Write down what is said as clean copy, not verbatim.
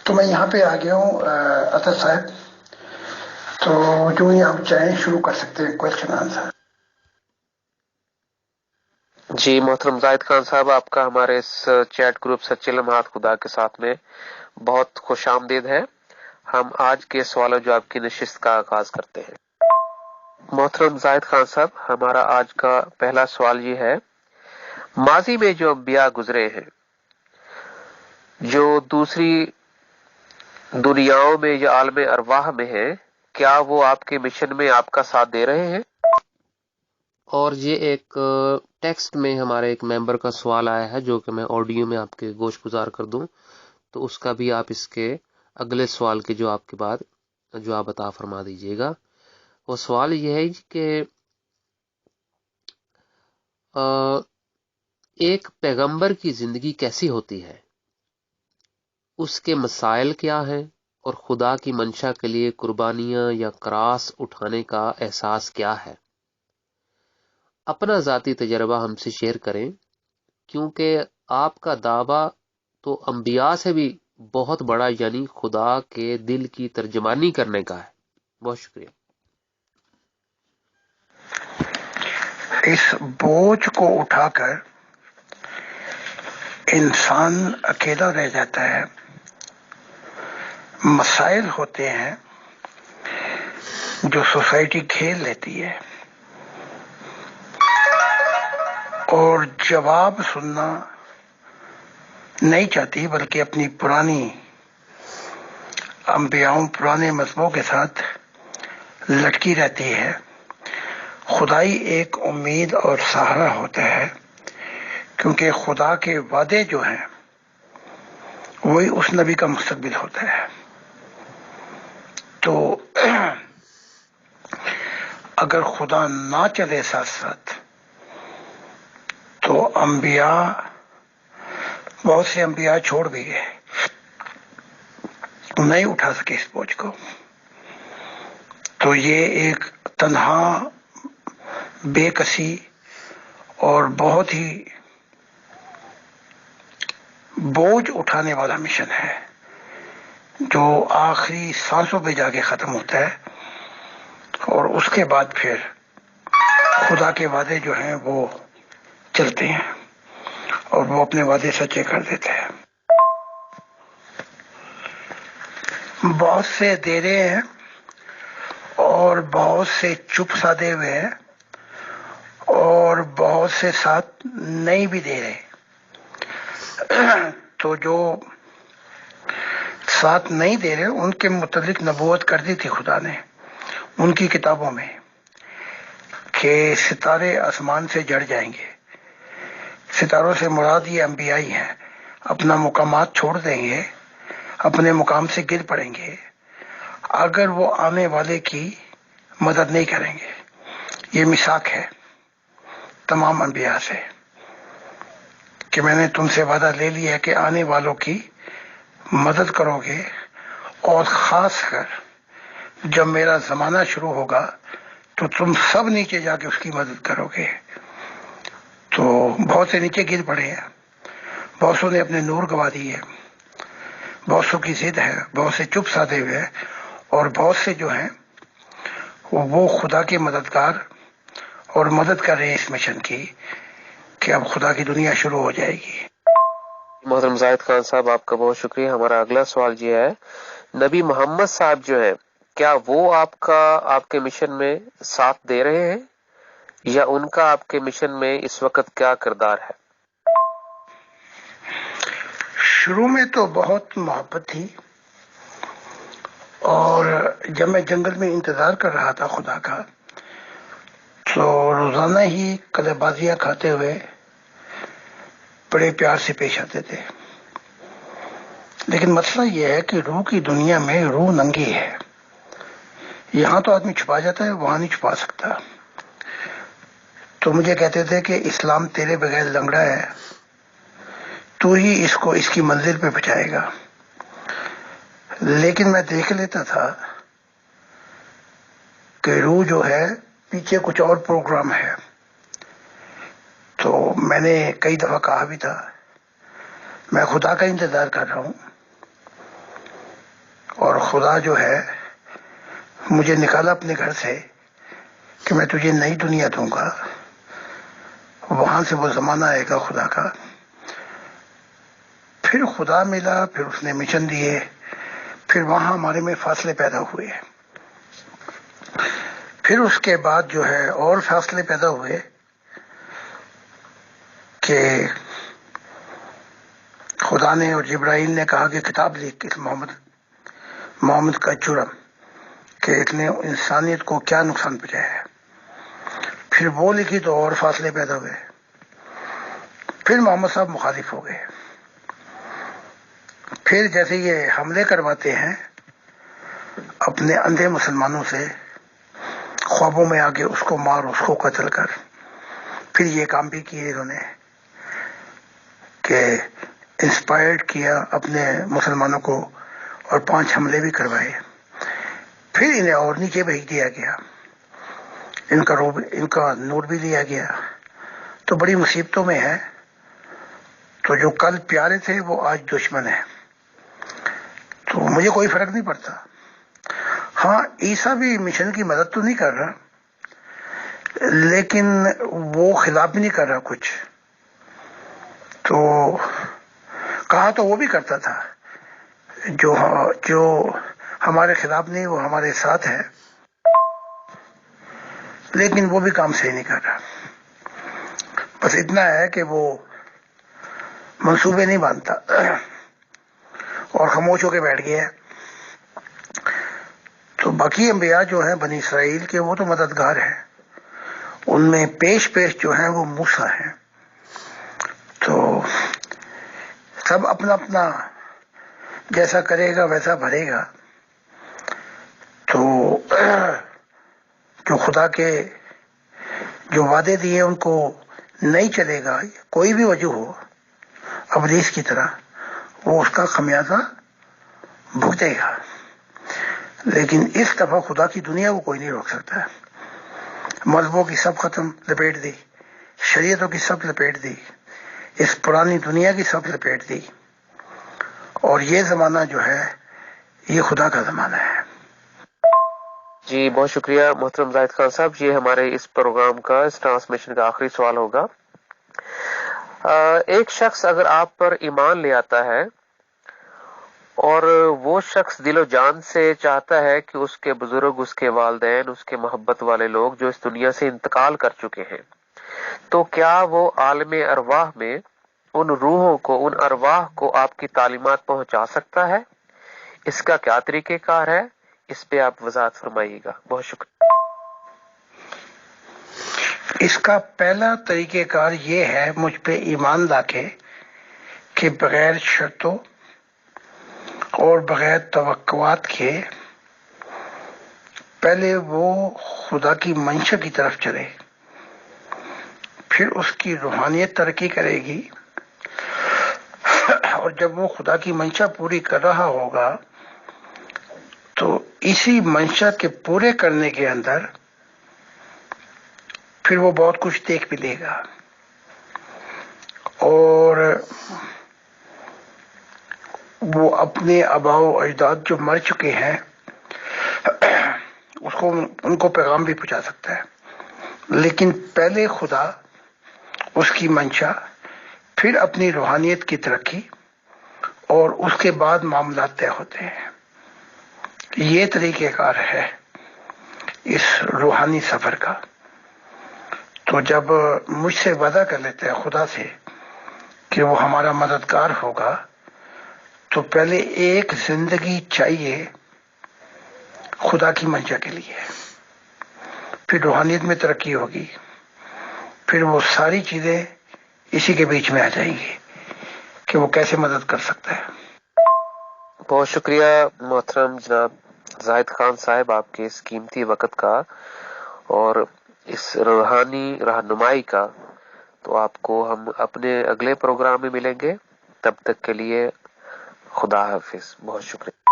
تو میں یہاں پہ آ گیا ہوں اطہر صاحب، تو جو ہی آپ چاہیں شروع کر سکتے ہیں کوشچن آنسر. جی محترم زاہد خان صاحب، آپ کا ہمارے اس چیٹ گروپ سچے لمحات خدا کے ساتھ میں بہت خوش آمدید ہے. ہم آج کے سوال و جواب کی نشست کا آغاز کرتے ہیں. محترم زاہد خان صاحب، ہمارا آج کا پہلا سوال یہ ہے، ماضی میں جو انبیاء گزرے ہیں جو دوسری دنیاؤں میں یا عالم ارواح میں ہیں، کیا وہ آپ کے مشن میں آپ کا ساتھ دے رہے ہیں؟ اور یہ ایک ٹیکسٹ میں ہمارے ایک ممبر کا سوال آیا ہے جو کہ میں آڈیو میں آپ کے گوش گزار کر دوں، تو اس کا بھی آپ اس کے اگلے سوال کے جواب کے بعد جواب عطا فرما دیجیے گا. وہ سوال یہ ہے کہ ایک پیغمبر کی زندگی کیسی ہوتی ہے، اس کے مسائل کیا ہیں، اور خدا کی منشا کے لیے قربانیاں یا کراس اٹھانے کا احساس کیا ہے؟ اپنا ذاتی تجربہ ہم سے شیئر کریں، کیونکہ آپ کا دعویٰ تو انبیاء سے بھی بہت بڑا، یعنی خدا کے دل کی ترجمانی کرنے کا ہے. بہت شکریہ. اس بوجھ کو اٹھا کر انسان اکیلا رہ جاتا ہے. مسائل ہوتے ہیں جو سوسائٹی کھیل لیتی ہے، اور جواب سننا نہیں چاہتی، بلکہ اپنی پرانی انبیاؤں پرانے مذہبوں کے ساتھ لٹکی رہتی ہے. خدائی ایک امید اور سہارا ہوتا ہے، کیونکہ خدا کے وعدے جو ہیں وہی اس نبی کا مستقبل ہوتا ہے. تو اگر خدا نہ چلے ساتھ ساتھ تو انبیاء، بہت سے انبیاء چھوڑ بھی گئے، نہیں اٹھا سکے اس بوجھ کو. تو یہ ایک تنہا، بے کسی اور بہت ہی بوجھ اٹھانے والا مشن ہے، جو آخری سانسوں پہ جا کے ختم ہوتا ہے، اور اس کے بعد پھر خدا کے وعدے جو ہیں وہ چلتے ہیں اور وہ اپنے وعدے سچے کر دیتے ہیں. بہت سے دے رہے ہیں اور بہت سے چپ سادے ہوئے ہیں، اور بہت سے ساتھ نہیں بھی دے رہے. تو جو ساتھ نہیں دے رہے ان کے متعلق نبوت کر دی تھی خدا نے ان کی کتابوں میں کہ ستارے آسمان سے جڑ جائیں گے. ستاروں سے مراد یہ انبیاء ہی ہیں، اپنا مقامات چھوڑ دیں گے، اپنے مقام سے گر پڑیں گے اگر وہ آنے والے کی مدد نہیں کریں گے. یہ میثاق ہے تمام انبیاء سے کہ میں نے تم سے وعدہ لے لیا ہے کہ آنے والوں کی مدد کرو گے، اور خاص کر جب میرا زمانہ شروع ہوگا تو تم سب نیچے جا کے اس کی مدد کرو گے. تو بہت سے نیچے گر پڑے ہیں، بہت سو نے اپنے نور گوا دیے، بہت سو کی ضد ہے، بہت سے چپ سادے ہوئے ہیں، اور بہت سے جو ہیں وہ خدا کے مددگار اور مدد کر رہے ہیں اس مشن کی کہ اب خدا کی دنیا شروع ہو جائے گی. محترم زاہد خان صاحب، آپ کا بہت شکریہ. ہمارا اگلا سوال یہ ہے، نبی محمد صاحب جو ہے، کیا وہ آپ کے مشن میں ساتھ دے رہے ہیں، یا ان کا آپ کے مشن میں اس وقت کیا کردار ہے؟ شروع میں تو بہت محبت تھی، اور جب میں جنگل میں انتظار کر رہا تھا خدا کا تو روزانہ ہی کلے بازیاں کھاتے ہوئے بڑے پیار سے پیش آتے تھے. لیکن مسئلہ یہ ہے کہ روح کی دنیا میں روح ننگی ہے. یہاں تو آدمی چھپا جاتا ہے، وہاں نہیں چھپا سکتا. تو مجھے کہتے تھے کہ اسلام تیرے بغیر لنگڑا ہے، تو ہی اس کو اس کی منزل پہ پہنچائے گا. لیکن میں دیکھ لیتا تھا کہ روح جو ہے پیچھے کچھ اور پروگرام ہے. تو میں نے کئی دفعہ کہا بھی تھا میں خدا کا انتظار کر رہا ہوں، اور خدا جو ہے مجھے نکالا اپنے گھر سے کہ میں تجھے نئی دنیا دوں گا. وہاں سے وہ زمانہ آئے گا خدا کا. پھر خدا ملا, پھر اس نے مشن دیے, پھر وہاں ہمارے میں فاصلے پیدا ہوئے. پھر اس کے بعد جو ہے اور فاصلے پیدا ہوئے کہ خدا نے اور جبرائیل نے کہا کہ کتاب لکھ اس محمد کا جرم کہ اس نے انسانیت کو کیا نقصان پہنچایا ہے. پھر وہ لکھی تو اور فاصلے پیدا ہوئے. پھر محمد صاحب مخالف ہو گئے. پھر جیسے یہ حملے کرواتے ہیں اپنے اندھے مسلمانوں سے, خوابوں میں آگے اس کو مار اس کو قتل کر. پھر یہ کام بھی کیے انہوں نے کہ انسپائرڈ کیا اپنے مسلمانوں کو اور 5 حملے بھی کروائے. پھر انہیں اور نیچے بھیج دیا گیا, ان کا نور بھی لیا گیا. تو بڑی مصیبتوں میں ہے. تو جو کل پیارے تھے وہ آج دشمن ہیں. تو مجھے کوئی فرق نہیں پڑتا. ہاں عیسیٰ بھی مشن کی مدد تو نہیں کر رہا, لیکن وہ خلاف بھی نہیں کر رہا کچھ. تو کہا تو وہ بھی کرتا تھا جو ہمارے خلاف نہیں وہ ہمارے ساتھ ہے, لیکن وہ بھی کام صحیح نہیں کر رہا. بس اتنا ہے کہ وہ منصوبے نہیں باندھتا اور خاموش ہو کے بیٹھ گیا. تو باقی انبیاء جو ہیں بنی اسرائیل کے وہ تو مددگار ہیں. ان میں پیش جو ہیں وہ موسیٰ ہیں. تو سب اپنا اپنا جیسا کرے گا ویسا بھرے گا. تو جو خدا کے جو وعدے دیے ان کو نہیں چلے گا, کوئی بھی وجہ ہو ابلیس کی طرح, وہ اس کا خمیازہ بھگتے گا. لیکن اس دفعہ خدا کی دنیا کو کوئی نہیں روک سکتا. مذہبوں کی سب ختم لپیٹ دی, شریعتوں کی سب لپیٹ دی, اس پرانی دنیا کی سب لپیٹ دی. اور یہ زمانہ جو ہے یہ خدا کا زمانہ ہے. جی بہت شکریہ محترم زاہد خان صاحب. یہ ہمارے اس پروگرام کا, اس ٹرانسمیشن کا آخری سوال ہوگا. ایک شخص اگر آپ پر ایمان لے آتا ہے اور وہ شخص دل و جان سے چاہتا ہے کہ اس کے بزرگ, اس کے والدین, اس کے محبت والے لوگ جو اس دنیا سے انتقال کر چکے ہیں, تو کیا وہ عالم ارواح میں ان روحوں کو, ان ارواح کو آپ کی تعلیمات پہنچا سکتا ہے؟ اس کا کیا طریقہ کار ہے؟ اس پہ آپ وضاحت فرمائیے گا. بہت شکریہ. اس کا پہلا طریقہ کار یہ ہے مجھ پہ ایمان لا کے کہ بغیر شرطوں اور بغیر توقعات کے پہلے وہ خدا کی منشا کی طرف چلے, پھر اس کی روحانیت ترقی کرے گی, اور جب وہ خدا کی منشا پوری کر رہا ہوگا تو اسی منشا کے پورے کرنے کے اندر پھر وہ بہت کچھ دیکھ بھی لے گا. اور وہ اپنے آباء و اجداد جو مر چکے ہیں ان کو پیغام بھی پہنچا سکتا ہے. لیکن پہلے خدا, اس کی منشا, پھر اپنی روحانیت کی ترقی, اور اس کے بعد معاملات طے ہوتے ہیں. یہ طریقہ کار ہے اس روحانی سفر کا. تو جب مجھ سے وعدہ کر لیتا ہے خدا سے کہ وہ ہمارا مددگار ہوگا, تو پہلے ایک زندگی چاہیے خدا کی منشا کے لیے, پھر روحانیت میں ترقی ہوگی, پھر وہ ساری چیزیں اسی کے بیچ میں آ جائیں گی کہ وہ کیسے مدد کر سکتا ہے. بہت شکریہ محترم جناب زاہد خان صاحب آپ کے اس قیمتی وقت کا اور اس روحانی رہنمائی کا. تو آپ کو ہم اپنے اگلے پروگرام میں ملیں گے. تب تک کے لیے خدا حافظ. بہت شکریہ.